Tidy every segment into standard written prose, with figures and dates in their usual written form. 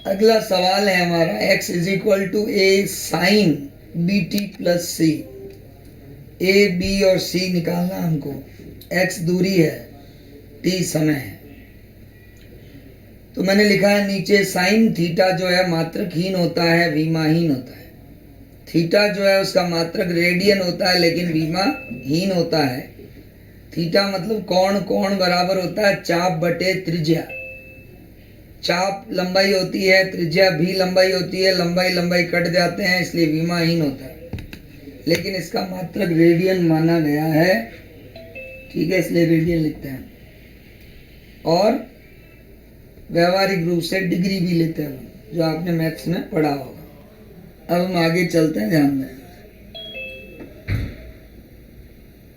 अगला सवाल है हमारा x is equal to A sine B T plus C. A B और सी निकालना हमको। x दूरी है, t समय है। तो मैंने लिखा है नीचे साइन थीटा जो है मात्रकहीन होता है, विमाहीन होता है। थीटा जो है उसका मात्रक रेडियन होता है लेकिन विमाहीन होता है। थीटा मतलब कोण, कोण बराबर होता है चाप बटे त्रिज्या। चाप लंबाई होती है, त्रिज्या भी लंबाई होती है, लंबाई लंबाई कट जाते हैं इसलिए विमाहीन होता है। लेकिन इसका मात्रक रेडियन माना गया है, ठीक है, इसलिए रेडियन लिखते हैं। और व्यवहारिक रूप से डिग्री भी लेते हैं जो आपने मैथ्स में पढ़ा होगा। अब हम आगे चलते हैं, ध्यान दें।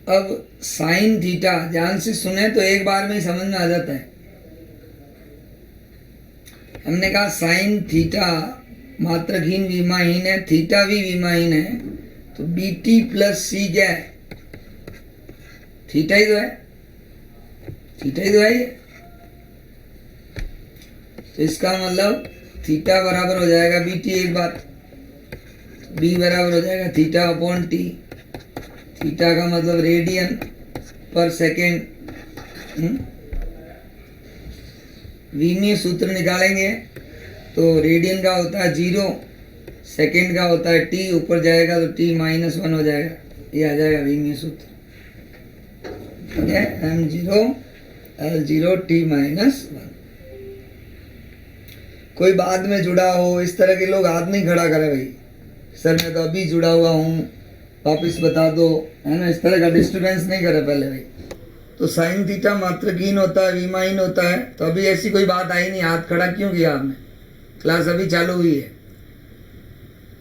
अब साइन थीटा ध्यान से सुने तो एक बार में ही समझ में आ जाता है। हमने कहा साइन थीटा मात्रकहीन विमाहीन है, थीटा भी विमाहीन है, तो बी टी प्लस सी क्या है? थीटा ही तो है, थीटा ही तो है ये। तो इसका मतलब थीटा बराबर हो जाएगा बी टी, एक बार बी बराबर हो जाएगा थीटा अपॉन टी। थीटा का मतलब रेडियन पर सेकेंड। वी में सूत्र निकालेंगे तो रेडियन का होता है 0, सेकेंड का होता है t, ऊपर जाएगा तो t -1 हो जाएगा। ये आ जाएगा वी में सूत्र, ठीक है, m0 l0 t -1। कोई बाद में जुड़ा हो इस तरह के लोग हाथ नहीं खड़ा करे भाई, सर मैं तो अभी जुड़ा हुआ हूँ वापिस बता दो, है ना, इस तरह का डिस्टर्बेंस नहीं करे पहले भाई। तो साइन थीटा मात्रकहीन होता है, विमाहीन होता है। तो अभी ऐसी कोई बात आई नहीं, हाथ खड़ा क्यों किया आपने? क्लास अभी चालू हुई है।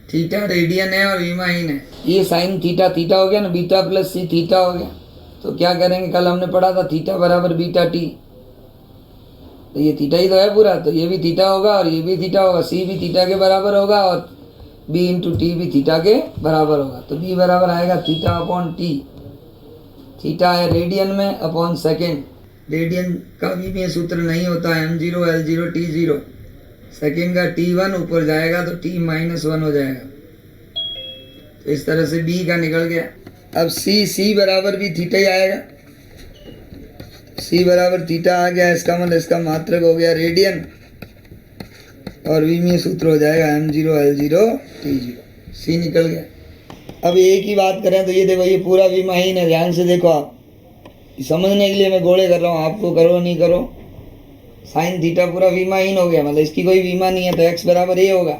थीटा रेडियन है और विमाहीन है। ये साइन थीटा थीटा हो गया ना, बीटा प्लस सी थीटा हो गया। तो क्या करेंगे, कल हमने पढ़ा था थीटा बराबर बीटा टी, तो ये थीटा ही तो है पूरा, तो ये भी थीटा होगा और ये भी थीटा होगा। सी भी थीटा के बराबर होगा और बी इंटू टी भी थीटा के बराबर होगा। तो बी बराबर आएगा थीटा अपॉन टी। थीटा है रेडियन में अपॉन सेकेंड। रेडियन का भी में सूत्र नहीं होता है, m0 l0 t0। सेकेंड का t1 ऊपर जाएगा तो t -1 हो जाएगा। तो इस तरह से b का निकल गया। अब c बराबर भी थीटा ही आएगा। c बराबर थीटा आ गया, इसका मतलब इसका मात्रक हो गया रेडियन और v में सूत्र हो जाएगा m0 l0 t0। c निकल गया। अब एक ही बात करें तो ये देखो, ये पूरा विमाहीन है। ध्यान से देखो, आप समझने के लिए मैं गोले कर रहा हूँ, आपको करो नहीं करो। साइन थीटा पूरा विमाहीन हो गया, मतलब इसकी कोई विमा नहीं है, तो x बराबर ए होगा।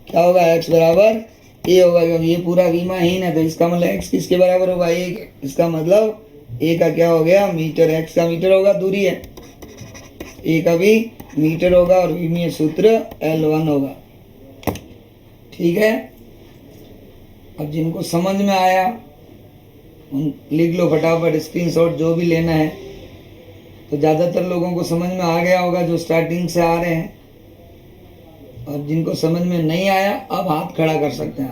क्या होगा? x बराबर ए होगा, क्योंकि ये पूरा विमाहीन है। तो इसका मतलब x किसके बराबर होगा? ए के। इसका मतलब ए का क्या हो गया? मीटर। x का मीटर होगा, दूरी है, ए का भी मीटर होगा और v में सूत्र L1 होगा, ठीक है। अब जिनको समझ में आया उन लिख लो फटाफट स्क्रीनशॉट, जो भी लेना है। तो ज़्यादातर लोगों को समझ में आ गया होगा जो स्टार्टिंग से आ रहे हैं, और जिनको समझ में नहीं आया अब हाथ खड़ा कर सकते हैं।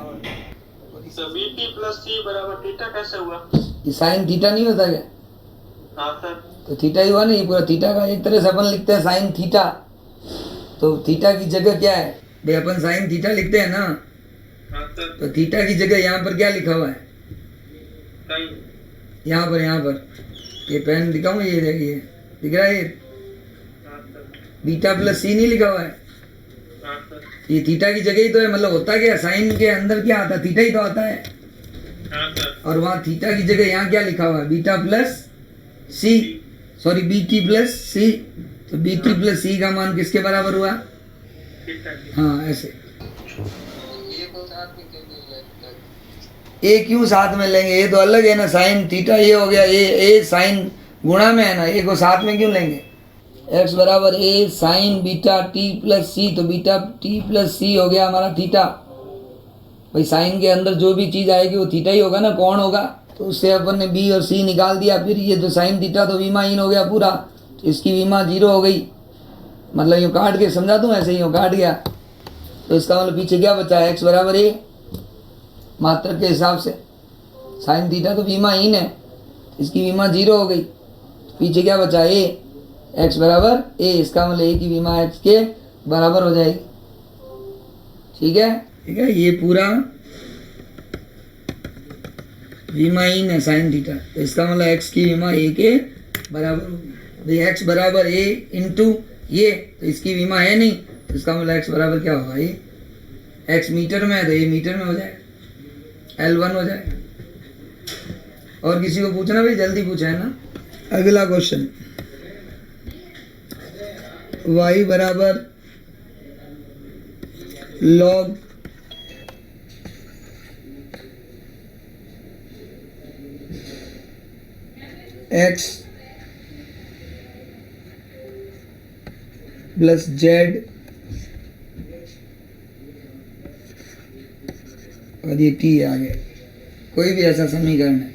बीटी प्लस सी बराबर थीटा कैसे हुआ? ये साइन थीटा नहीं होता क्या? हाँ सर। तो थीटा ही हुआ, नहीं पूरा थीटा का। एक तरह से अपन लिखते हैं साइन थीटा, तो थीटा की जगह क्या है भाई? अपन साइन थीटा लिखते हैं ना, तो थीटा की जगह यहाँ पर क्या लिखा हुआ है? यहाँ पर ये पेन दिखाऊं, ये देखिए दिख रहा है, ये बीटा प्लस सी नहीं लिखा हुआ है। ये थीटा की जगह ही तो है। मतलब होता क्या, साइन के अंदर क्या आता है? थीटा ही तो आता है। और वहाँ थीटा की जगह यहाँ क्या लिखा हुआ है? बीटा प्लस सी, सॉरी बीटी प्लस सी। तो बीटी प्लस सी का मान किसके बराबर हुआ? हाँ, ऐसे। ए क्यों साथ में लेंगे? ये तो अलग है ना, साइन थीटा ये हो गया, ए साइन गुणा में है ना, ए को साथ में क्यों लेंगे? x बराबर ए साइन बीटा टी प्लस सी, तो बीटा टी प्लस सी हो गया हमारा थीटा। भाई साइन के अंदर जो भी चीज़ आएगी वो थीटा ही होगा ना, कौन होगा? तो उससे अपन ने बी और सी निकाल दिया। फिर ये जो साइन थीटा तो विमाहीन हो गया पूरा, तो इसकी विमा 0 हो गई। मतलब यूँ काट के समझा दूँ, ऐसे ही यूँ काट गया। तो इसका मतलब पीछे क्या बचा है? x बराबर ए, मात्रक के हिसाब से साइन थीटा तो विमाहीन है, इसकी विमा 0 हो गई। पीछे क्या बचा? ए, x बराबर ए। इसका मतलब ए की विमा x के बराबर हो जाएगी। ठीक है, ये पूरा विमाहीन है साइन थीटा, तो इसका मतलब एक्स की विमा ए के बराबर होगी। भाई एक्स बराबर ए इंटू ये, तो इसकी विमा है नहीं, तो इसका मतलब एक्स बराबर क्या होगा, ये एक्स मीटर में है तो ये मीटर में हो जाएगा, L1 हो जाएगा। और किसी को पूछना भाई, जल्दी पूछा है ना। अगला क्वेश्चन, y बराबर log x प्लस जेड और ये t आ गया, कोई भी ऐसा समीकरण है।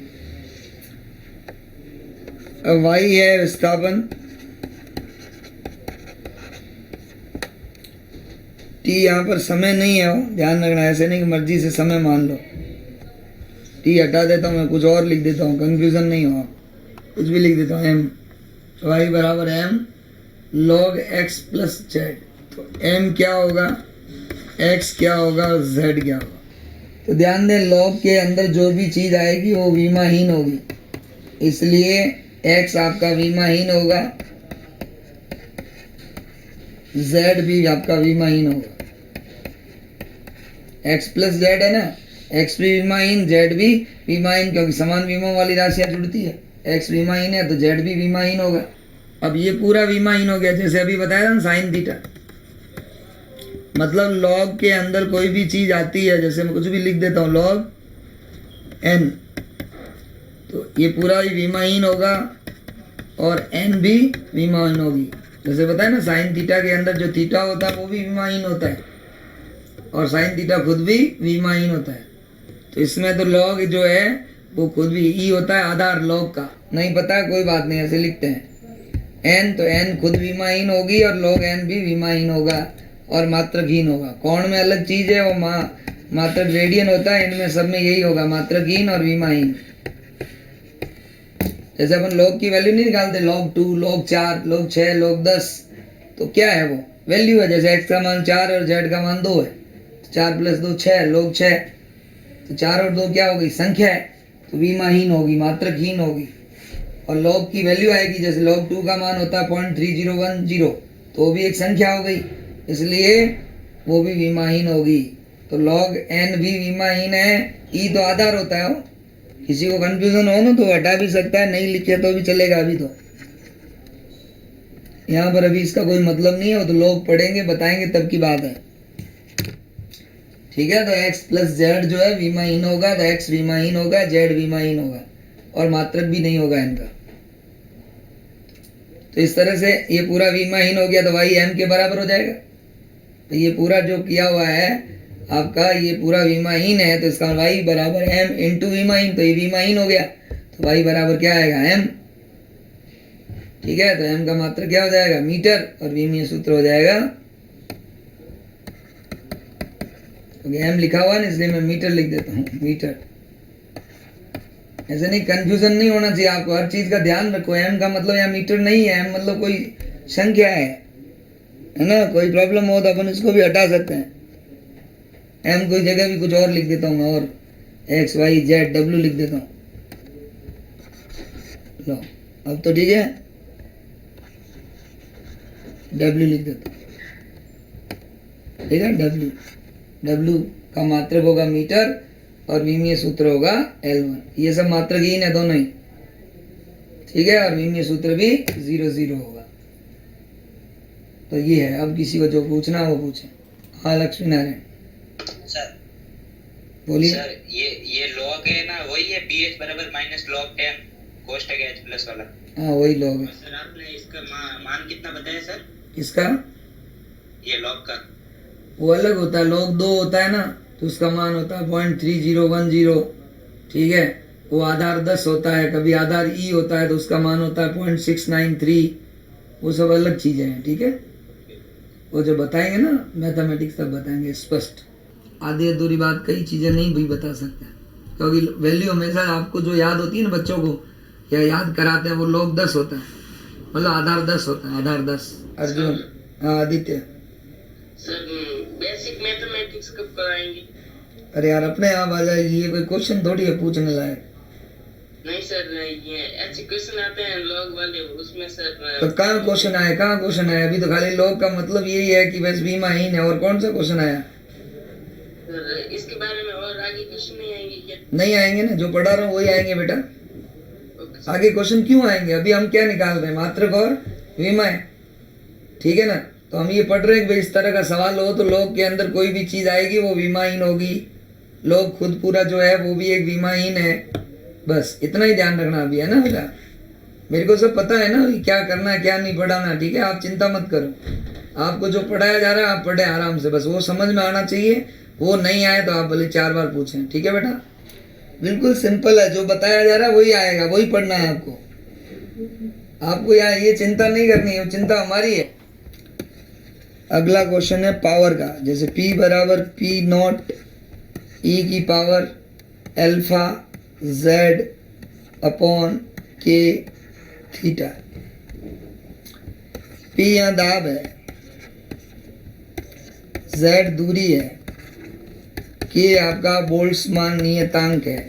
अब y है विस्थापन, t यहाँ पर समय नहीं है, हो ध्यान रखना, ऐसे नहीं कि मर्जी से समय मान लो। t हटा देता हूँ मैं, कुछ और लिख देता हूँ, कंफ्यूजन नहीं हो, कुछ भी लिख देता हूँ m। तो y बराबर m log x plus Z. तो m क्या होगा, x क्या होगा और z क्या होगा। तो ध्यान दें, log के अंदर जो भी चीज़ आएगी वो विमाहीन होगी, इसलिए x आपका विमाहीन होगा, z भी आपका विमाहीन होगा। x प्लस जेड है ना, x भी विमाहीन z भी विमाहीन, क्योंकि समान विमा वाली राशियां जुड़ती है। x विमाहीन है तो z भी विमाहीन होगा। अब ये पूरा विमाहीन हो गया, जैसे अभी बताया था ना साइन थीटा, मतलब लॉग के अंदर कोई भी चीज आती है, जैसे मैं कुछ भी लिख देता हूँ log n, तो ये पूरा ही विमाहीन होगा और n भी विमाहीन होगी। जैसे बताया ना, साइन थीटा के अंदर जो थीटा होता है वो भी विमाहीन होता है और साइन थीटा खुद भी विमाहीन होता है। तो इसमें तो log जो है वो खुद भी ई होता है, आधार log का। नहीं पता है कोई बात नहीं, ऐसे लिखते हैं n, तो n खुद विमाहीन होगी और log n भी विमाहीन होगा और मात्रकहीन होगा। कोण में अलग चीज है, वो मात्रक रेडियन होता है, इनमें सब में यही होगा, मात्रकहीन और विमाहीन। जैसे अपन log की वैल्यू नहीं निकालते, log 2, log 4, log 6, log 10, तो क्या है वो वैल्यू है। जैसे x का मान 4 और z का मान 2 है, 4 प्लस 2 6, log 6, तो 4 और 2 क्या होगी, संख्या है, तो विमाहीन होगी, मात्रकहीन होगी। और log की वैल्यू आएगी, जैसे log 2 का मान होता है 0.3010, तो वो भी एक संख्या हो गई, इसलिए वो भी विमाहीन होगी। तो log n भी विमाहीन है, ई तो आधार होता है। वो किसी को कंफ्यूजन हो ना तो हटा भी सकता है, नहीं लिखे तो भी चलेगा। अभी तो यहाँ पर अभी इसका कोई मतलब नहीं है, वो तो लोग पढ़ेंगे बताएंगे तब की बात है। ठीक है, तो x प्लस जेड जो है विमाहीन होगा, तो x विमाहीन होगा, z विमाहीन होगा और मात्रक भी नहीं होगा इनका। तो इस तरह से ये पूरा विमाहीन हो गया, तो y m के बराबर हो जाएगा। तो ये पूरा जो किया हुआ है आपका, ये पूरा विमाहीन है, तो इसका y बराबर m इंटू विमाहीन, तो ये विमाहीन हो गया, तो y बराबर क्या आएगा, m। ठीक है, तो m का मात्रक क्या हो जाएगा, मीटर, और विमीय सूत्र हो जाएगा, क्योंकि m लिखा हुआ है ना इसलिए मैं मीटर लिख देता हूँ, मीटर। ऐसे नहीं, कंफ्यूजन नहीं होना चाहिए आपको, हर चीज का ध्यान रखो। m का मतलब यहाँ मीटर नहीं है, m मतलब कोई संख्या है ना। कोई प्रॉब्लम हो तो अपन इसको भी हटा सकते हैं, m कोई जगह भी कुछ और लिख देता हूँ, और x y z w लिख देता हूँ। लो अब तो ठीक है, w लिख देता हूँ। ठीक है, w का मात्रक होगा मीटर और विमीय सूत्र होगा L1। ये सब मात्रकहीन है दोनों ही, ठीक है, और विमीय सूत्र भी 0 0 होगा। तो ये है, अब किसी को जो पूछना वो पूछे। हाँ लक्ष्मी नारायण सर बोलिए। सर ये log है ना, वही है pH बराबर माइनस log 10 कोष्टक H प्लस वाला। हाँ वही log है। सर आपने इसका मान कितना बताया सर, किसका, ये log का? वो अलग होता है, log 2 होता है ना, तो उसका मान होता है 0.3010। ठीक है, वो आधार 10 होता है, कभी आधार ई होता है तो उसका मान होता है 0.693। वो सब अलग चीजें हैं। ठीक है, वो जो बताएंगे ना मैथमेटिक्स तब बताएंगे स्पष्ट। आधी अधूरी बात कई चीजें नहीं भी बता सकते, क्योंकि वैल्यू हमेशा आपको जो याद होती है ना, बच्चों को या याद कराते हैं, वो log 10 होता है, मतलब आधार 10 होता है, आधार 10। अर्जुन, हाँ आदित्य, बेसिक मैथमेटिक्स कब कराएंगे? अरे यार अपने आप आ जाएगी, ये कोई क्वेश्चन थोड़ी है पूछने लायक। नहीं सर, ये ऐसे क्वेश्चन आते हैं लॉग वाले, उसमें सर तो कहाँ क्वेश्चन आया, कहाँ क्वेश्चन आया? अभी तो खाली लॉग का मतलब यही है कि बस वीमाहीन है, और कौन सा क्वेश्चन आया? सर इसके बारे में और आगे क्वेश्चन नहीं आएंगे क्या? नहीं आएंगे ना, जो पढ़ा रहा हूँ वही आएंगे बेटा। Okay sir. आगे क्वेश्चन क्यों आएंगे? अभी हम क्या निकाल रहे हैं? मात्रक और विमय, ठीक है ना? तो हम ये पढ़ रहे हैं कि भाई इस तरह का सवाल हो तो लॉग के अंदर कोई भी चीज आएगी वो विमाहीन होगी, लॉग खुद पूरा जो है वो भी एक विमाहीन है। बस इतना ही ध्यान रखना अभी, है ना बेटा? मेरे को सब पता है ना कि क्या करना है क्या नहीं पढ़ाना, ठीक है? आप चिंता मत करो, आपको जो पढ़ाया जा रहा है आप पढ़े आराम से, बस वो समझ में आना चाहिए। वो नहीं आए तो आप भले 4 बार पूछें, ठीक है बेटा? बिल्कुल सिंपल है, जो बताया जा रहा है वही आएगा, वही पढ़ना है आपको। आपको यहाँ ये चिंता नहीं करनी है, वो चिंता हमारी है। अगला क्वेश्चन है पावर का, जैसे P बराबर P नॉट E की power alpha Z upon K theta. P यहाँ दाब है, Z दूरी है, K आपका बोल्ट्जमान नियतांक है।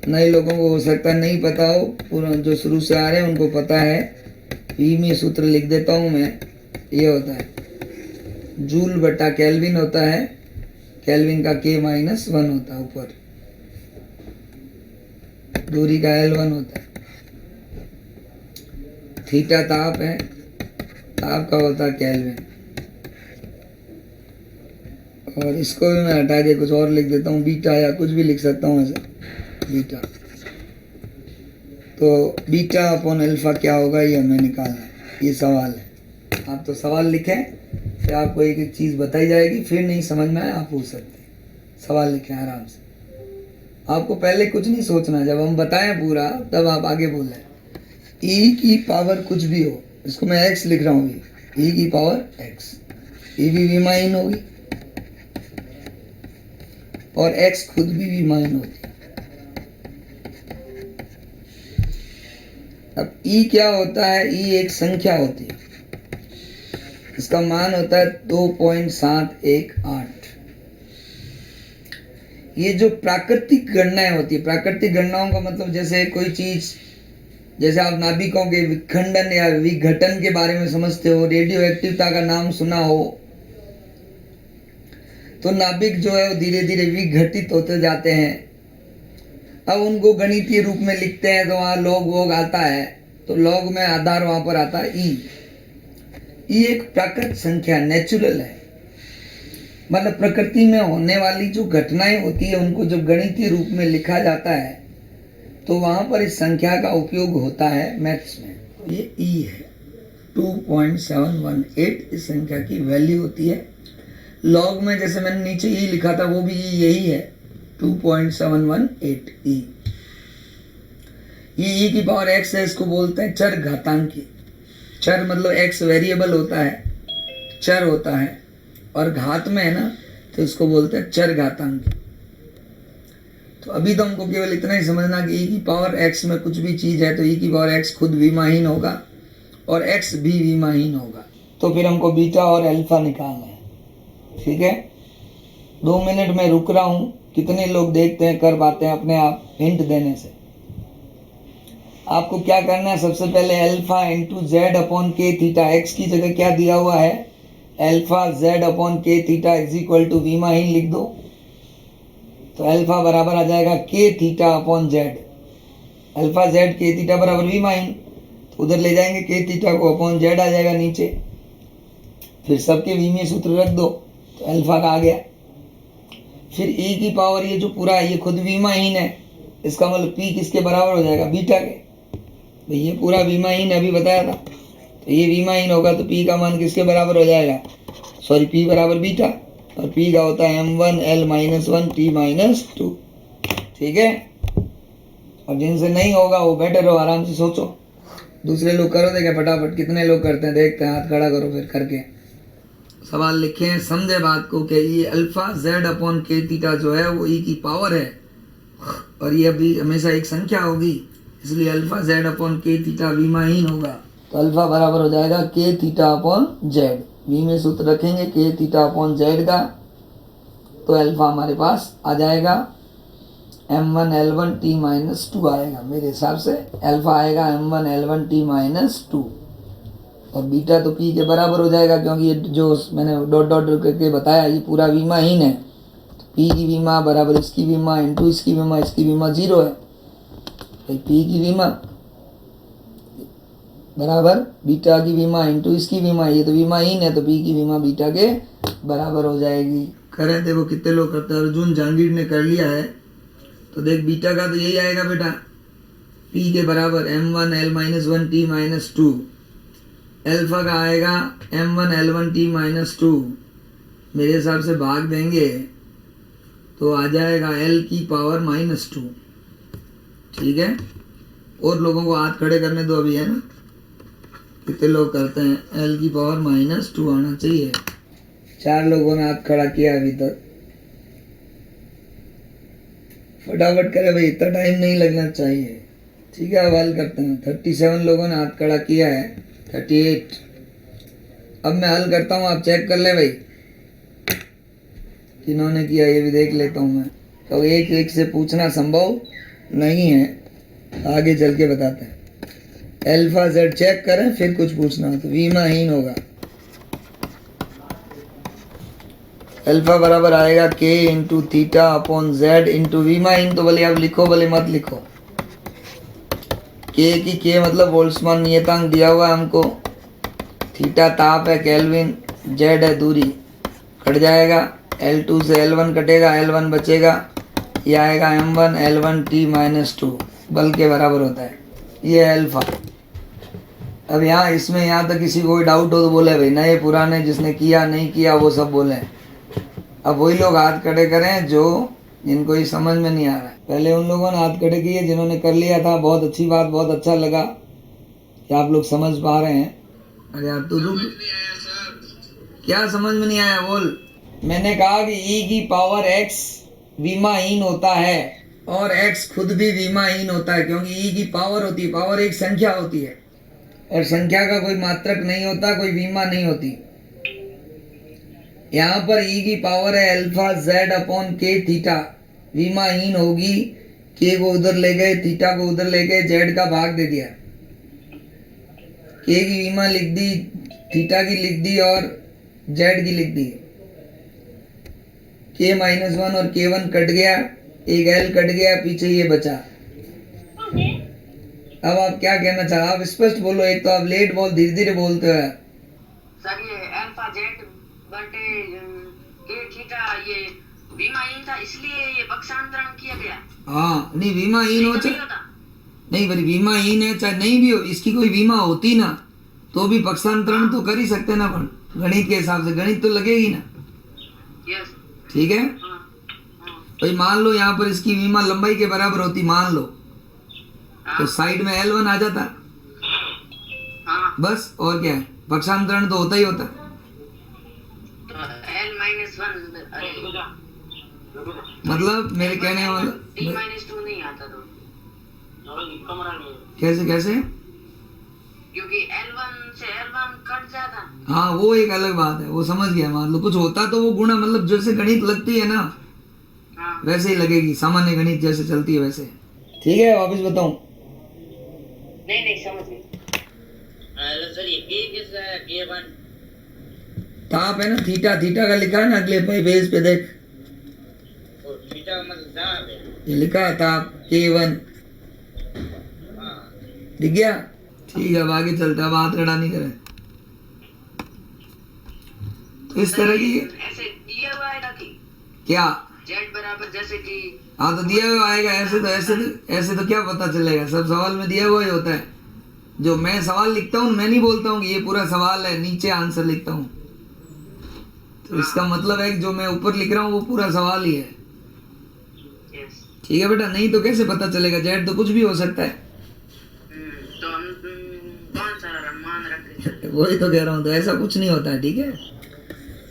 नए लोगों को हो सकता है नहीं पता हो, पूरा जो शुरू से आ रहे हैं उनको पता है। P में सूत्र लिख देता हूँ मैं, ये होता है जूल बटा केल्विन होता है, केल्विन का K -1 होता है, ऊपर दूरी का L1 होता है। थीटा ताप है, ताप का होता है केल्विन। और इसको भी मैं हटा के कुछ और लिख देता हूँ, बीटा, या कुछ भी लिख सकता हूँ ऐसे, बीटा। तो बीटा अपॉन अल्फा क्या होगा ये हमें निकालना है, ये सवाल है। आप तो सवाल लिखें, फिर आपको एक एक चीज़ बताई जाएगी, फिर नहीं समझ में आए आप पूछ सकते हैं। सवाल लिखें आराम से, आपको पहले कुछ नहीं सोचना, जब हम बताएं पूरा तब आप आगे बोलें। ई की पावर कुछ भी हो, इसको मैं एक्स लिख रहा हूँ, ई की पावर एक्स, ई भी विमाहीन होगी और एक्स खुद भी विमाहीन होती है। अब ई क्या होता है? ई एक संख्या होती है, इसका मान होता है 2.718। ये जो प्राकृतिक गणनाएं होती है, प्राकृतिक गणनाओं का मतलब जैसे कोई चीज, जैसे आप नाभिकों के विखंडन या विघटन के बारे में समझते हो, रेडियो एक्टिविटी का नाम सुना हो, तो नाभिक जो है वो धीरे धीरे विघटित होते जाते हैं। अब उनको गणितीय रूप में लिखते हैं तो वहाँ लॉग वोग आता है, तो लॉग में आधार वहां पर आता है ई। ई एक प्राकृतिक संख्या, नेचुरल है, मतलब प्रकृति में होने वाली जो घटनाएं होती है उनको जब गणितीय रूप में लिखा जाता है तो वहां पर इस संख्या का उपयोग होता है मैथ्स में। ये ई है, 2.718 इस संख्या की वैल्यू होती है। लॉग में जैसे मैंने नीचे ई लिखा था वो भी यही है, 2.718 ई। ये ई की पावर एक्स है, इसको बोलते हैं चर घातांकी। चर मतलब एक्स वेरिएबल होता है, चर होता है, और घात में है ना तो इसको बोलते हैं चर घातांकी। तो अभी तो हमको केवल इतना ही समझना कि ई की पावर एक्स में कुछ भी चीज है तो ई की पावर एक्स खुद विमाहीन होगा और एक्स भी विमाहीन होगा। तो फिर हमको बीटा और अल्फा निकालना है, ठीक है? 2 मिनट में रुक रहा हूं, कितने लोग देखते हैं कर पाते हैं अपने आप हिंट देने से। आपको क्या करना है, सबसे पहले अल्फा इंटू जेड अपॉन के थीटा, एक्स की जगह क्या दिया हुआ है, अल्फा जेड अपॉन के थीटा इज इक्वल टू विमाहीन लिख दो। तो अल्फा बराबर आ जाएगा के theta upon Z, alpha Z के थीटा बराबर विमाहीन, तो उधर ले जाएंगे के थीटा को, अपॉन जेड आ जाएगा नीचे, फिर सबके वी में सूत्र रख दो तो अल्फा का आ गया। फिर ई की पावर ये जो पूरा है ये खुद विमाहीन है, इसका मतलब पी किसके बराबर हो जाएगा, बीटा के। भाई ये पूरा विमाहीन अभी बताया था, तो ये विमाहीन होगा तो पी का मान किसके बराबर हो जाएगा, सॉरी पी बराबर बीटा, और पी का होता है m1 l-1 t-2, ठीक है? और जिनसे नहीं होगा वो बैठे रहो, आराम से सोचो। दूसरे लोग करो देखे फटाफट, कितने लोग करते हैं देखते हैं, हाथ खड़ा करो, फिर करके सवाल लिखें, समझे बात को कि ये अल्फा जेड अपॉन के थीटा जो है वो ई की पावर है और ये अभी हमेशा एक संख्या होगी, इसलिए अल्फा जेड अपॉन के थीटा विमाहीन होगा। तो अल्फा बराबर हो जाएगा के थीटा अपॉन जेड। वी में सूत्र रखेंगे के थीटा अपॉन जेड का, तो अल्फा हमारे पास आ जाएगा m1 L1 t माइनस 2 आएगा। मेरे हिसाब से अल्फा आएगा m1 L1 t माइनस 2, और बीटा तो p के बराबर हो जाएगा, क्योंकि ये जो मैंने डॉट डॉट करके बताया ये पूरा विमाहीन है। तो p की विमा बराबर इसकी विमा इंटू इसकी विमा 0 है, तो p की विमा बराबर बीटा की विमा इंटू इसकी विमा, ये तो विमाहीन है, तो p की विमा बीटा के बराबर हो जाएगी। करें देखो कितने लोग करते हैं। अर्जुन जहांगीर ने कर लिया है, तो देख बीटा का तो यही आएगा बेटा, p के बराबर m1 L-1 t minus 2, alpha का आएगा m1 L1 t माइनस 2। मेरे हिसाब से भाग देंगे तो आ जाएगा l की पावर माइनस 2। ठीक है, और लोगों को हाथ खड़े करने दो अभी, है ना, कितने लोग करते हैं। l की पावर माइनस 2 आना चाहिए। 4 लोगों ने हाथ खड़ा किया अभी तक। फटाफट करे भाई, इतना टाइम नहीं लगना चाहिए। ठीक है, अब हल करते हैं। 37 लोगों ने हाथ खड़ा किया है, 38। अब मैं हल करता हूँ, आप चेक कर ले भाई किन्होंने किया, ये भी देख लेता हूँ मैं। तो एक एक से पूछना संभव नहीं है, आगे चल के बताते हैं। अल्फा जेड चेक करें, फिर कुछ पूछना हो तो विमाहीन होगा। अल्फा बराबर आएगा के into theta upon z into विमाहीन। तो भले आप लिखो भले मत लिखो, के की के मतलब बोल्ट्जमान नियतांक दिया हुआ है हमको, थीटा ताप है, केल्विन, जेड है दूरी, कट जाएगा, L2 से L1 कटेगा, L1 बचेगा, ये आएगा m1 L1 t माइनस 2 बल के बराबर होता है। ये है अल्फा। अब यहाँ इसमें यहाँ तक किसी को कोई डाउट हो तो बोले भाई, नए पुराने जिसने किया नहीं किया वो सब बोले। अब वही लोग हाथ खड़े करें जो जिनको ये समझ में नहीं आ रहा है। पहले उन लोगों ने हाथ खड़े किए जिन्होंने कर लिया था, बहुत अच्छी बात, बहुत अच्छा लगा कि आप लोग समझ पा रहे हैं। अरे यार तू रुक, क्या समझ में नहीं आया बोल। मैंने कहा कि e की पावर x विमाहीन होता है, और x खुद भी विमाहीन होता है, क्योंकि e की पावर होती है, पावर एक संख्या होती है, और संख्या का कोई मात्रक नहीं होता, कोई विमा नहीं होती। यहाँ पर e की पावर है अल्फा जेड अपॉन के थीटा, विमाहीन होगी, के को उधर ले गए, थीटा को उधर ले गए, जेड का भाग दे दिया, के की विमा लिख दी, थीटा की लिख दी और जेड की लिख दी। के माइनस 1 और k1 कट गया, एक l कट गया, पीछे ये बचा। अब आप क्या कहना चाह, आप स्पष्ट बोलो, एक तो आप लेट बोल, धीरे धीरे बोलते हो। सर ये अल्फा जेड बटे के थीटा ये विमाहीन था, इसलिए ये पक्षांतरण किया गया। हाँ, नहीं विमाहीन हो चाहे नहीं, भाई विमाहीन है चाहे नहीं भी हो, इसकी कोई विमा होती ना तो भी पक्षांतरण तो कर ही सकते ना, अपन गणित के हिसाब से गणित तो लगेगी ना। यस, ठीक है भाई, मान लो यहाँ पर इसकी विमा लंबाई के बराबर होती, मान लो, तो साइड में L1 आ जाता, बस, और क्या है, पक्षांतरण तो होता ही होता। तो L-1 मतलब मेरे कहने का मतलब T-2 नहीं आता तो कैसे कैसे, क्योंकि L1 से L1 कट जाता। हाँ वो एक अलग बात है, वो समझ गया। मान लो कुछ होता तो वो गुणा, मतलब जैसे गणित लगती है ना वैसे ही लगेगी, सामान्य गणित जैसे चलती है वैसे। ठीक है, वापस बताऊं? नहीं समझ गई। सर ये के किसका है? K1 ताप है ना, थीटा, थीटा का लिखा है ना अगले पेज पे देख, और थीटा मतलब ताप है, ये लिखा है ताप K1, दिख गया? ठीक है, अब आगे चलते, अब हाथ खड़ा नहीं करें। तो इस तरह की ऐसे दिया हुआ है कि क्या जेड बराबर जैसे कि, हाँ तो दिया हुआ आएगा, ऐसे तो क्या पता चलेगा, सब सवाल में दिया हुआ ही होता है। जो मैं सवाल लिखता हूँ, मैं नहीं बोलता हूँ कि ये पूरा सवाल है, नीचे आंसर लिखता हूँ, तो इसका मतलब है कि जो मैं ऊपर लिख रहा हूँ वो पूरा सवाल ही है। ठीक है बेटा, नहीं तो कैसे पता चलेगा, जेड तो कुछ भी हो सकता है। तो हम कौन सा मान रख, वही तो कह रहा हूँ, तो ऐसा कुछ नहीं होता है। ठीक है,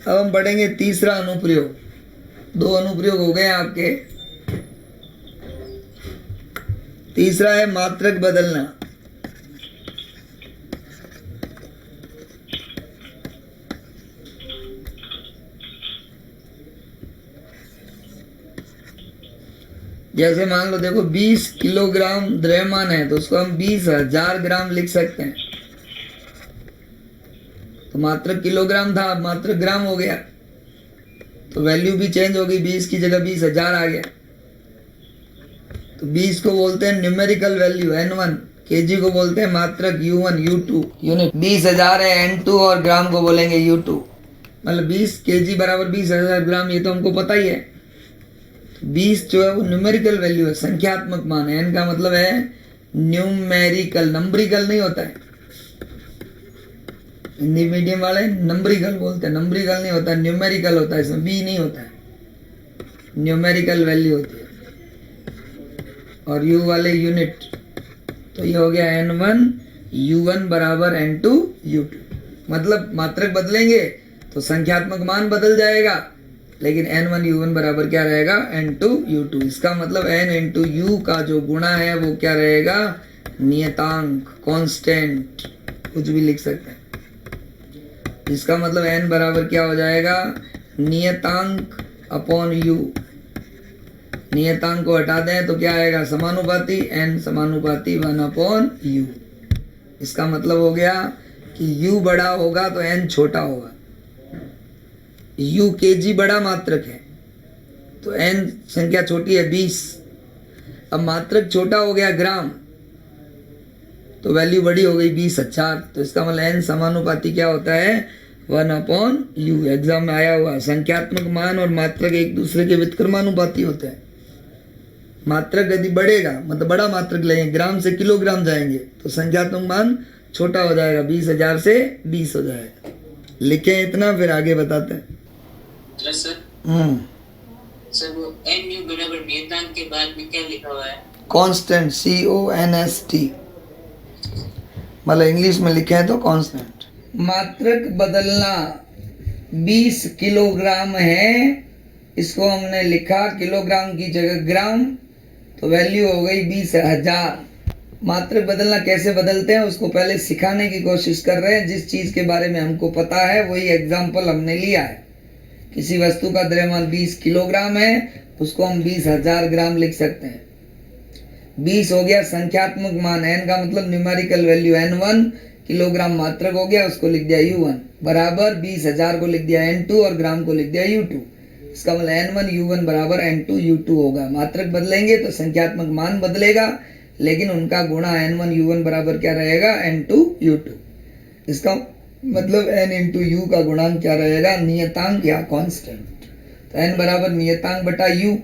अब हम पढ़ेंगे तीसरा अनुप्रयोग। 2 अनुप्रयोग हो गए आपके, तीसरा है मात्रक बदलना। जैसे मान लो देखो 20 किलोग्राम द्रव्यमान है तो उसको हम 20,000 ग्राम लिख सकते हैं। तो मात्रक किलोग्राम था, अब मात्रक ग्राम हो गया, तो वैल्यू भी चेंज हो गई, 20 की जगह 20,000 आ गया। तो 20 को बोलते हैं न्यूमेरिकल वैल्यू N1, केजी को बोलते हैं मात्रक U1 U2 यूनिट। 20,000 है N2 और ग्राम को बोलेंगे U2। मतलब 20 केजी बराबर 20,000 ग्राम, ये तो हमको पता ही है। 20 जो है वो न्यूमेरिकल वैल्यू है, संख्यात्मक मान है। N का मतलब है न्यूमेरिकल, नंबरिकल नहीं होता है। हिंदी मीडियम वाले नंबरिकल बोलते हैं, नंबरिकल नहीं होता, न्यूमेरिकल होता है, इसमें बी नहीं होता है, न्यूमेरिकल वैल्यू होती है। और यू वाले यूनिट, तो ये हो गया N1 U1 बराबर N2 U2। मतलब मात्रक बदलेंगे तो संख्यात्मक मान बदल जाएगा, लेकिन N1 U1 बराबर क्या रहेगा, N2 U2। इसका मतलब N इंटू U का जो गुणा है वो क्या रहेगा, नियतांक, कांस्टेंट, कुछ भी लिख सकते हैं। इसका मतलब N बराबर क्या हो जाएगा, नियतांक अपॉन U। नियतांक को हटा दें तो क्या आएगा, समानुपाती, N समानुपाती 1/U। इसका मतलब हो गया कि U बड़ा होगा तो N छोटा होगा। U केजी बड़ा मात्रक है तो N संख्या छोटी है 20। अब मात्रक छोटा हो गया ग्राम, तो वैल्यू बड़ी हो गई 20,000। तो इसका मतलब N समानुपाती क्या होता है, 1/U। एग्जाम में आया हुआ, संख्यात्मक मान और मात्रक एक दूसरे के व्युत्क्रमानुपाती होते हैं। मात्रक यदि बढ़ेगा, मतलब बड़ा मात्रक लेंगे, ग्राम से किलोग्राम जाएंगे, तो संख्यात्मक मान छोटा हो जाएगा, 20,000 से 20 हो जाएगा। लिखें इतना, फिर आगे बताते हैं। सर सर वो NU बराबर नियतांक के बाद में क्या लिखा हुआ है, कांस्टेंट, CONST, मतलब इंग्लिश में लिखे हैं तो कांस्टेंट। मात्रक बदलना 20 किलोग्राम है, इसको हमने लिखा किलोग्राम की जगह ग्राम, तो वैल्यू हो गई 20,000। मात्रक बदलना कैसे बदलते हैं उसको पहले सिखाने की कोशिश कर रहे हैं। जिस चीज़ के बारे में हमको पता है वही एग्जाम्पल हमने लिया है। किसी वस्तु का द्रव्यमान 20 किलोग्राम है, उसको हम 20,000 ग्राम लिख सकते हैं। 20 हो गया संख्यात्मक मान, N का मतलब न्यूमेरिकल वैल्यू N1, किलोग्राम मात्रक हो गया, उसको लिख दिया U1 बराबर 20,000 को लिख दिया N2 और ग्राम को लिख दिया U2। इसका मतलब N1 U1 बराबर N2 U2 होगा। मात्रक बदलेंगे तो संख्यात्मक मान बदलेगा, लेकिन उनका गुणा N1 U1 बराबर क्या रहेगा, N2 U2। इसका मतलब N इंटू U का गुणांक क्या रहेगा, नियतांक या कांस्टेंट। तो N बराबर नियतांक बटा U,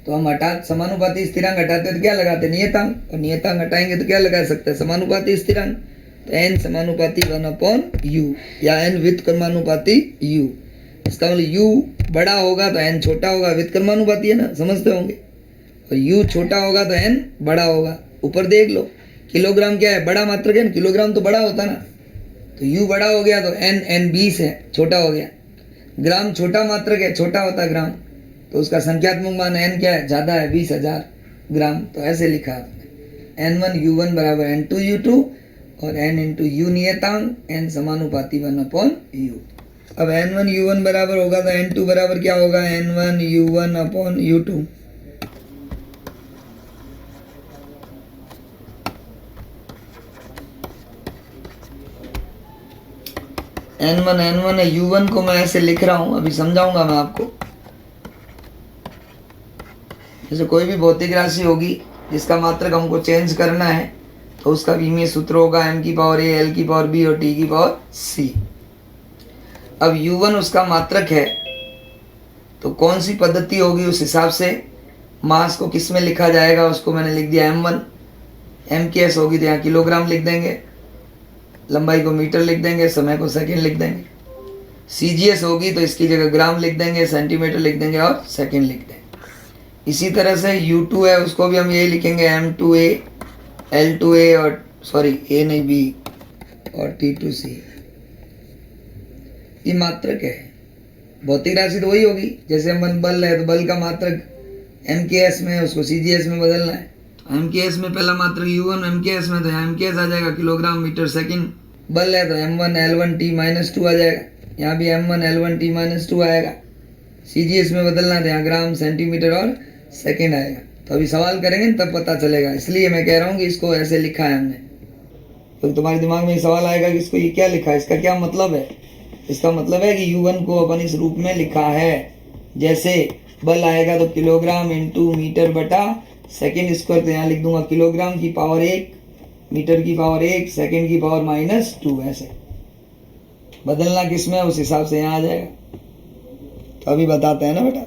तो हम हटा समानुपाती स्थिरांक हटाते तो क्या लगाते, नियतांक, और नियतांक हटाएंगे तो क्या लगा सकते हैं, समानुपाती स्थिरांक। तो N समानुपाती 1/U या N व्युत्क्रमानुपाती U। इसका मतलब U बड़ा होगा तो N छोटा होगा, व्युत्क्रमानुपाती है ना, समझते होंगे। और U छोटा होगा तो N बड़ा होगा। ऊपर देख लो, किलोग्राम क्या है, बड़ा मात्रक है ना, किलोग्राम तो बड़ा होता ना, तो U बड़ा हो गया तो N 20 है, छोटा हो गया। ग्राम छोटा मात्रक है, छोटा होता ग्राम, तो उसका संख्यात्मक मान N क्या है, ज़्यादा है, 20,000 ग्राम। तो ऐसे लिखा आपने, N1 U1 बराबर N2 U2 और N इंटू U नियतांक, N समानुपाती 1/U। अब N1 U1 बराबर होगा तो N2 बराबर क्या होगा, N1 U1 upon U2। N1 है, U1 को मैं ऐसे लिख रहा हूं, अभी समझाऊंगा मैं आपको। जैसे कोई भी भौतिक राशि होगी जिसका मात्रक हमको चेंज करना है, तो उसका विमीय सूत्र होगा m की पावर a, l की पावर b और t की पावर c। अब U1 उसका मात्रक है, तो कौन सी पद्धति होगी, उस हिसाब से मास को किस में लिखा जाएगा, उसको मैंने लिख दिया M1। m की s होगी तो यहाँ किलोग्राम लिख देंगे, लंबाई को मीटर लिख देंगे, समय को सेकंड लिख देंगे। CGS होगी तो इसकी जगह ग्राम लिख देंगे, सेंटीमीटर लिख देंगे और सेकंड लिख देंगे। इसी तरह से U2 है, उसको भी हम यही लिखेंगे M2A, L2A और सॉरी A नहीं B और T2C। ये मात्रक है। भौतिक राशि तो वही होगी, जैसे हम बल है तो बल का मात्रक MKS में है, उसको CGS में बदलना है। तो MKS में पहला मात्रक U1 MKS में, तो यहाँ MKS आ जाएगा, किलोग्राम मीटर सेकंड। बल है तो M1 L1 T-2 आ जाएगा, यहाँ भी M1 L1 T-2 आएगा। CGS में बदलना है तो यहाँ ग्राम सेंटीमीटर और सेकंड आएगा। तो अभी सवाल करेंगे तब पता चलेगा, इसलिए मैं कह रहा हूँ कि इसको ऐसे लिखा है हमने। तो तुम्हारे दिमाग में सवाल आएगा कि इसको ये क्या लिखा है, इसका क्या मतलब है। इसका मतलब है कि U1 को अपन इस रूप में लिखा है, जैसे बल आएगा तो किलोग्राम इंटू मीटर बटा सेकेंड स्क्वायर, तो यहाँ लिख दूंगा किलोग्राम की पावर 1, मीटर की पावर 1, सेकेंड की पावर -2, ऐसे बदलना किसमें उस हिसाब से यहाँ आ जाएगा। तो अभी बताते हैं ना बेटा,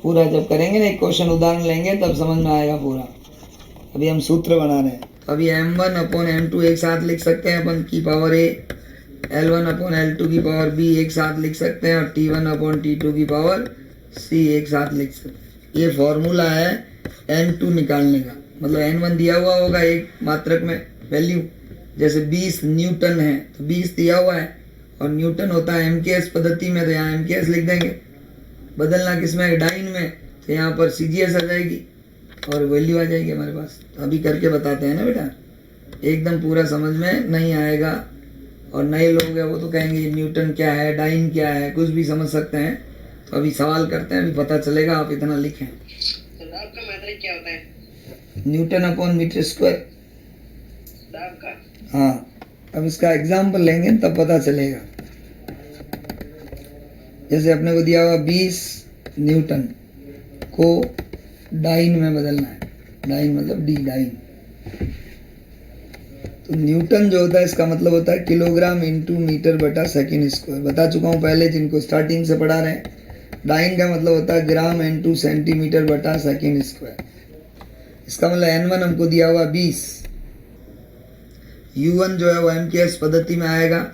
पूरा जब करेंगे ना एक क्वेश्चन उदाहरण लेंगे तब समझ में आएगा पूरा। अभी हम सूत्र बना रहे हैं। अभी m1 अपॉन m2 एक साथ लिख सकते हैं अपन की power a, L1 upon L2 की पावर b एक साथ लिख सकते हैं, और T1 अपॉन T2 की पावर c एक साथ लिख सकते हैं। ये फॉर्मूला है n2 निकालने का। मतलब n1 दिया हुआ होगा एक मात्रक में वैल्यू, जैसे 20 न्यूटन है तो 20 दिया हुआ है, और न्यूटन होता है MKS पद्धति में, तो यहाँ MKS लिख देंगे। बदलना किसमें, डाइन में, तो यहाँ पर CGS आ जाएगी और वैल्यू आ जाएगी हमारे पास। अभी करके बताते हैं ना बेटा, एकदम पूरा समझ में नहीं आएगा, और नए लोग हैं वो तो कहेंगे न्यूटन क्या है, डाइन क्या है, कुछ भी समझ सकते हैं। तो अभी सवाल करते हैं, अभी पता चलेगा, आप इतना लिखें। तो दाब का मात्रक क्या होता है? Newton upon metre square. दाब का? हाँ, अब इसका एग्जाम्पल लेंगे तब पता चलेगा। जैसे अपने को दिया हुआ 20 न्यूटन को डाइन में बदलना है, डाइन मतलब डी डाइन। तो न्यूटन जो होता है इसका मतलब होता है किलोग्राम इंटू मीटर बटा सेकेंड स्क्वायर, बता चुका हूँ पहले जिनको स्टार्टिंग से पढ़ा रहे हैं। डाइन का मतलब होता है ग्राम इंटू सेंटीमीटर बटा सेकेंड स्क्वायर। इसका मतलब n1 हमको दिया हुआ 20, U1 जो है वो MKS पद्धति में आएगा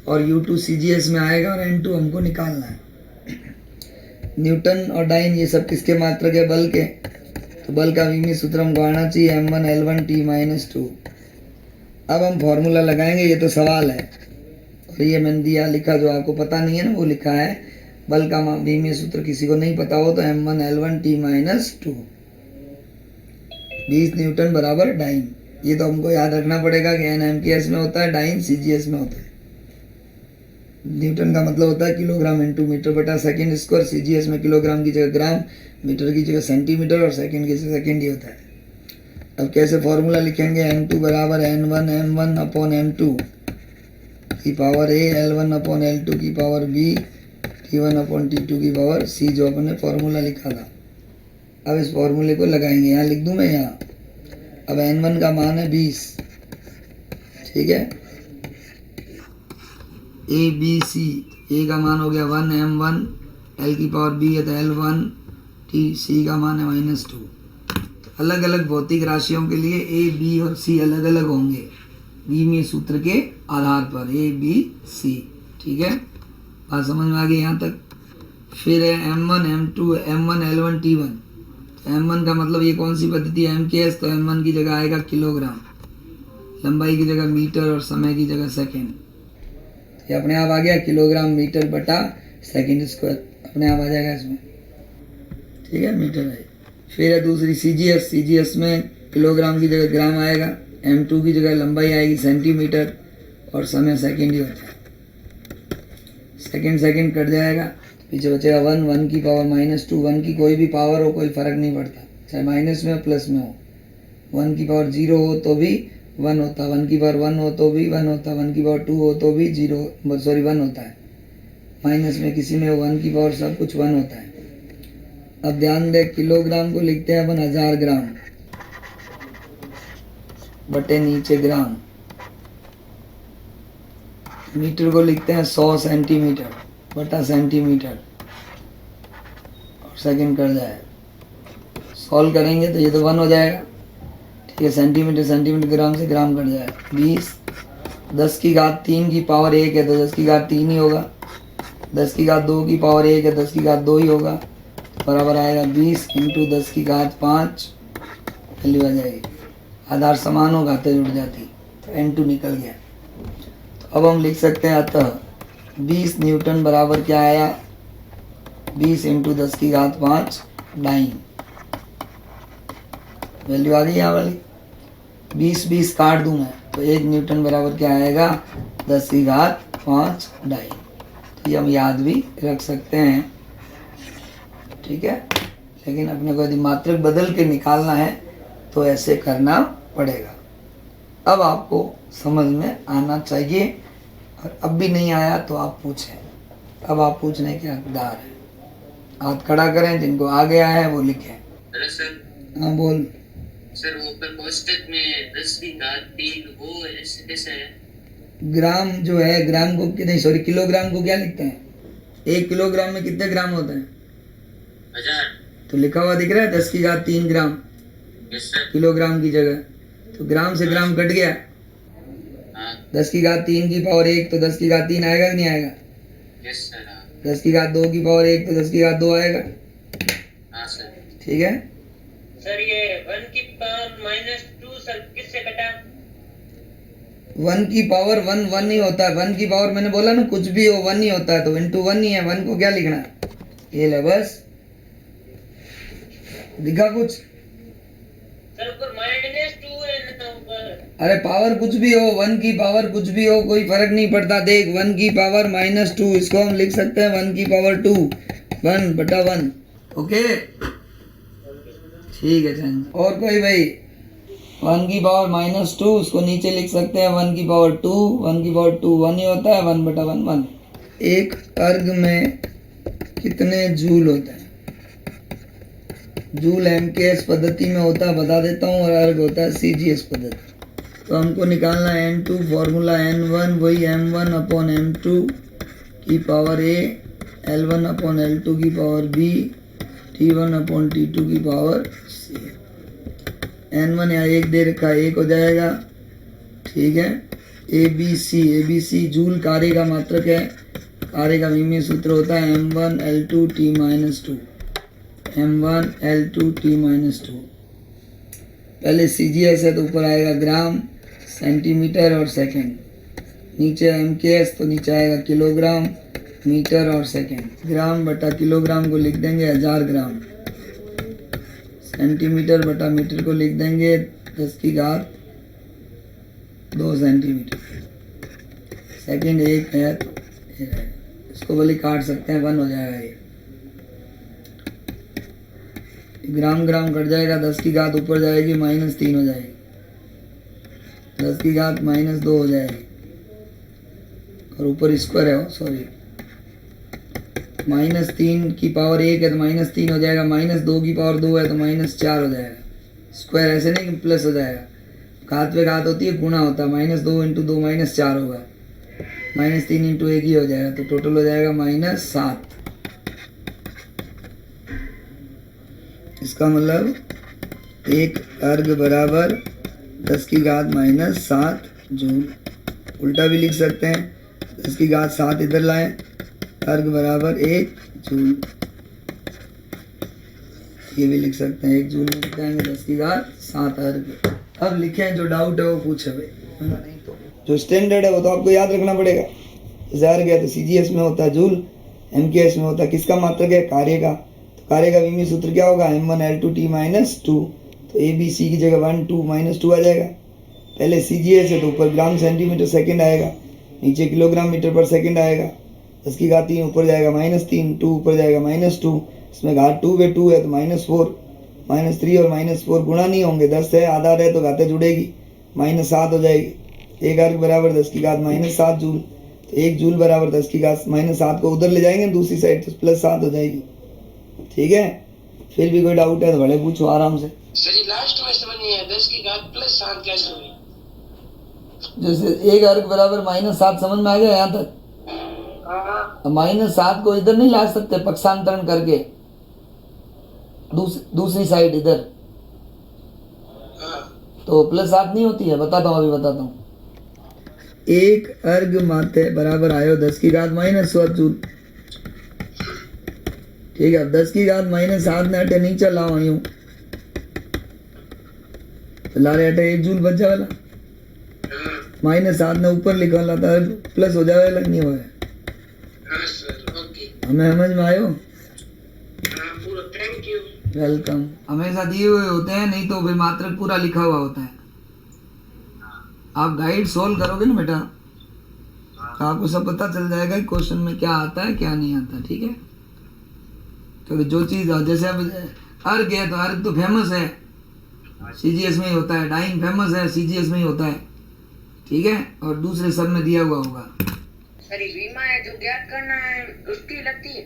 और U2 CGS में आएगा, और n2 हमको निकालना है। न्यूटन और डाइन ये सब किसके मात्रक है, बल के। तो बल का विमीय सूत्र हमको आना चाहिए m1 L1 T-2। अब हम फॉर्मूला लगाएंगे, ये तो सवाल है और ये मैंने दिया लिखा, जो आपको पता नहीं है ना वो लिखा है। बल का विमीय सूत्र किसी को नहीं पता हो तो m1 L1 T-2, 20 न्यूटन बराबर डाइन। ये तो हमको याद रखना पड़ेगा कि n MKS में होता है, डाइन CGS में होता है। न्यूटन का मतलब होता है किलोग्राम इंटू मीटर बटा सेकेंड स्क्वायर, CGS में किलोग्राम की जगह ग्राम, मीटर की जगह सेंटीमीटर, और सेकेंड की जगह सेकेंड ही होता है। अब कैसे फॉर्मूला लिखेंगे, n2 बराबर n1 m1 अपॉन m2 की power a, L1 upon L2 की power b, T1 upon T2 की पावर c, जो अपने फॉर्मूला लिखा था। अब इस फॉर्मूले को लगाएंगे, यहाँ लिख दूँ मैं यहाँ। अब n1 का मान है 20, ठीक है, a b c, a का मान हो गया 1 m1, l की पावर b है तो L1 t, c का मान है -2। अलग अलग भौतिक राशियों के लिए a b और c अलग अलग होंगे विमीय सूत्र के आधार पर, a b c, ठीक है, बात समझ में आ गई यहाँ तक। फिर है m1 m2 m1 L1 T1। m1 का मतलब ये कौन सी पद्धति है, MKS, तो m1 की जगह आएगा किलोग्राम, लंबाई की जगह मीटर और समय की जगह सेकेंड। ये अपने आप आ गया किलोग्राम मीटर बटा सेकेंड स्क्वायर, अपने आप आ जाएगा इसमें, ठीक है, मीटर है। फिर है दूसरी CGS में किलोग्राम की जगह ग्राम आएगा, m2 की जगह लंबाई आएगी सेंटीमीटर, और समय सेकेंड ही होता है। सेकेंड कट जाएगा, पीछे बचेगा 1 की पावर -2। 1 की कोई भी पावर हो कोई फर्क नहीं पड़ता, चाहे माइनस में हो प्लस में हो। 1 की पावर 0 हो तो भी 1 होता, 1 की पावर 1 हो तो भी 1 होता, 1 की पावर 2 हो तो भी 1 होता है। माइनस में किसी में 1 की पावर सब कुछ 1 होता है। अब ध्यान दे, किलोग्राम को लिखते हैं अपन 1000 ग्राम बटे नीचे ग्राम, मीटर को लिखते हैं 100 सेंटीमीटर बटा सेंटीमीटर, और सेकंड कर जाए। सॉल्व करेंगे तो ये तो 1 हो जाएगा, ठीक है, सेंटीमीटर ग्राम से ग्राम कट जाएगा। 20 10 की घात 3 की पावर 1 है तो 10 की घात 3 ही होगा, 10 की घात 2 की पावर 1 है 10 की घात 2 ही होगा, बराबर आएगा 20 इंटू 10 की घात 5, वैल्यू आ जाएगी। आधार समान हो, घातें जुड़ जाती, तो n2 निकल गया। तो अब हम लिख सकते हैं अतः 20 न्यूटन बराबर क्या आया, 20 इंटू 10 की घात 5 डाइन, वैल्यू आ गई यहाँ वाली। 20 काट दूँ मैं तो 1 न्यूटन बराबर क्या आएगा, 10 की घात 5 डाइन। तो ये हम याद भी रख सकते हैं, ठीक है। लेकिन अपने को यदि मात्रक बदल के निकालना है तो ऐसे करना पड़ेगा। अब आपको समझ में आना चाहिए, और अब भी नहीं आया तो आप पूछें। अब आप पूछने के हकदार हैं। हाथ खड़ा करें, जिनको आ गया है वो लिखें। Hello sir. हाँ बोल। सर वो ऊपर कोष्टक में 10 की घात 3 वो ऐसे कैसे है? ग्राम जो है, ग्राम को नहीं सॉरी किलोग्राम को क्या लिखते हैं? 1 किलोग्राम में कितने ग्राम होते हैं? 1000। तो लिखा हुआ दिख रहा है 10 की घात 3 ग्राम यस सर। किलोग्राम की जगह। तो ग्राम से ग्राम कट गया। हाँ 10 की घात 3 की पावर 1 तो 10 की घात 3 आएगा कि नहीं आएगा? Yes sir. हाँ 10 की घात 2 की पावर 1 तो 10 की घात 2 आएगा। हाँ सर। ठीक है। सर ये 1 की पावर -2 सर किससे कटा? 1 की पावर 1 ही होता है। 1 की पावर मैंने बोला ना, कुछ भी हो 1 ही होता है, तो इंटू 1 ही है। 1 को क्या लिखना है? ये ले बस। दिखा कुछ? सर ऊपर -2 है ना ऊपर। अरे पावर कुछ भी हो, 1 की पावर कुछ भी हो, कोई फर्क नहीं पड़ता। देख 1 की पावर -2, इसको हम लिख सकते हैं 1 की पावर 2, 1/1। ओके ठीक है चैन। और कोई भाई? 1 की पावर -2 उसको नीचे लिख सकते हैं 1 की पावर 2, 1 की पावर 2 1 ही होता है, 1/1 1। एक अर्ग में कितने जूल होते हैं? जूल MKS पद्धति में होता है, बता देता हूँ, और अर्ग होता है CGS पद्धति। तो हमको निकालना है N2 फॉर्मूला N1 वही M1/M2 की पावर A, L1/L2 की पावर B, T1/T2 की पावर C। N1 यहाँ 1 दे रखा है, 1 हो जाएगा। ठीक है। ABC जूल कार्य का मात्रक है। कार्य का विमीय सूत्र होता है M1L2T-2, M1L2T-2। पहले CGS है तो ऊपर आएगा ग्राम, सेंटीमीटर और सेकंड। नीचे MKS तो नीचे आएगा किलोग्राम, मीटर और सेकंड। ग्राम बटा किलोग्राम को लिख देंगे 1000 ग्राम। सेंटीमीटर बटा मीटर को लिख देंगे 10 की घात 2 सेंटीमीटर। सेकंड 1 है तो ये रहेगा। इसको भले काट सकते हैं, 1 हो जाएगा ये। ग्राम ग्राम कट जाएगा, 10 की घात ऊपर जाएगी -3 हो जाएगी, 10 की घात -2 हो जाएगी, और ऊपर स्क्वायर है सॉरी, -3 की पावर 1 है तो -3 हो जाएगा, -2 की पावर 2 है तो -4 हो जाएगा। स्क्वायर ऐसे नहीं कि प्लस हो जाएगा, घात पे घात होती है, गुणा होता है। -2 × 2 -4 होगा, -3 × 1 ही हो जाएगा, तो टोटल हो जाएगा -7। इसका मतलब एक अर्ग बराबर 10 की घात -7 जूल। उल्टा भी लिख सकते हैं, 10 की घात 7 इधर लाएं, अर्ग बराबर 1 जूल। ये भी लिख सकते हैं, 1 जूल में लिख देंगे 10 की घात 7 अर्ग। अब लिखें, जो डाउट है वो पूछे भाई, नहीं तो जो स्टैंडर्ड है वो तो आपको याद रखना पड़ेगा। अर्ग है तो CGS में होता है जूल, MKS में होता है किसका मात्रक है? कार्य का। कार्य का विमीय सूत्र क्या होगा? M1L2T-2। तो ABC की जगह 1 2 -2 आ जाएगा। पहले CGS है तो ऊपर ग्राम सेंटीमीटर सेकंड आएगा, नीचे किलोग्राम मीटर पर सेकंड आएगा। 10 की घात 3 ऊपर जाएगा -3, 2 ऊपर जाएगा -2, इसमें घात 2/2 है तो -4, -3 और -4 गुणा नहीं होंगे, 10 है आधा है तो घातें जुड़ेगी, -7 हो जाएगी। एक अर्ग बराबर 10 की घात -7 जूल। तो 1 जूल बराबर 10 की घात -7 को उधर ले जाएंगे दूसरी साइड तो +7 हो जाएगी। ठीक है। फिर भी कोई डाउट है तो बड़े पूछो आराम से। सर ये लास्ट में समझ नहीं आया, 10 की घात +7 कैसे हुई? जैसे एक अर्ग बराबर -7 समझ में आ गया यहाँ तक? -7 को इधर नहीं ला सकते पक्षांतरण करके, दूसरी साइड इधर, तो +7 नहीं होती है। बताता हूँ, अभी बताता हूँ। एक अर्ग माते बराबर आयो 10 की घात -7 जूल। ठीक है। 10 की घात -7 ने अटे नीचे लाओ यूं तो लारे अटे 1 जूल बच जावेला। -7 ने ऊपर लिखा ला था प्लस हो जावेला, नहीं होगा। हमें समझ में आयो? Thank you. वेलकम। हमेशा दिए हुए होते हैं, नहीं तो मात्रक पूरा लिखा हुआ होता है। आप गाइड सोल्व करोगे ना बेटा तो आपको सब पता चल जाएगा कि क्वेश्चन में क्या आता है क्या नहीं आता। ठीक है। क्योंकि जो चीज़ जैसे अब अर्ग है तो अर्ग तो फेमस है, सीजीएस में ही होता है। डाइन फेमस है, सीजीएस में ही होता है, ठीक है। और दूसरे सब में दिया हुआ होगा। सर ये बीमा है जो ज्ञात करना है उसकी लगती है।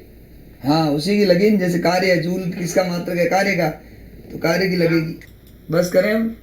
हाँ उसी की लगेगी, जैसे कार्य है, जूल किसका मात्रक है, कार्य का, तो कार्य की लगेगी। बस करें हम।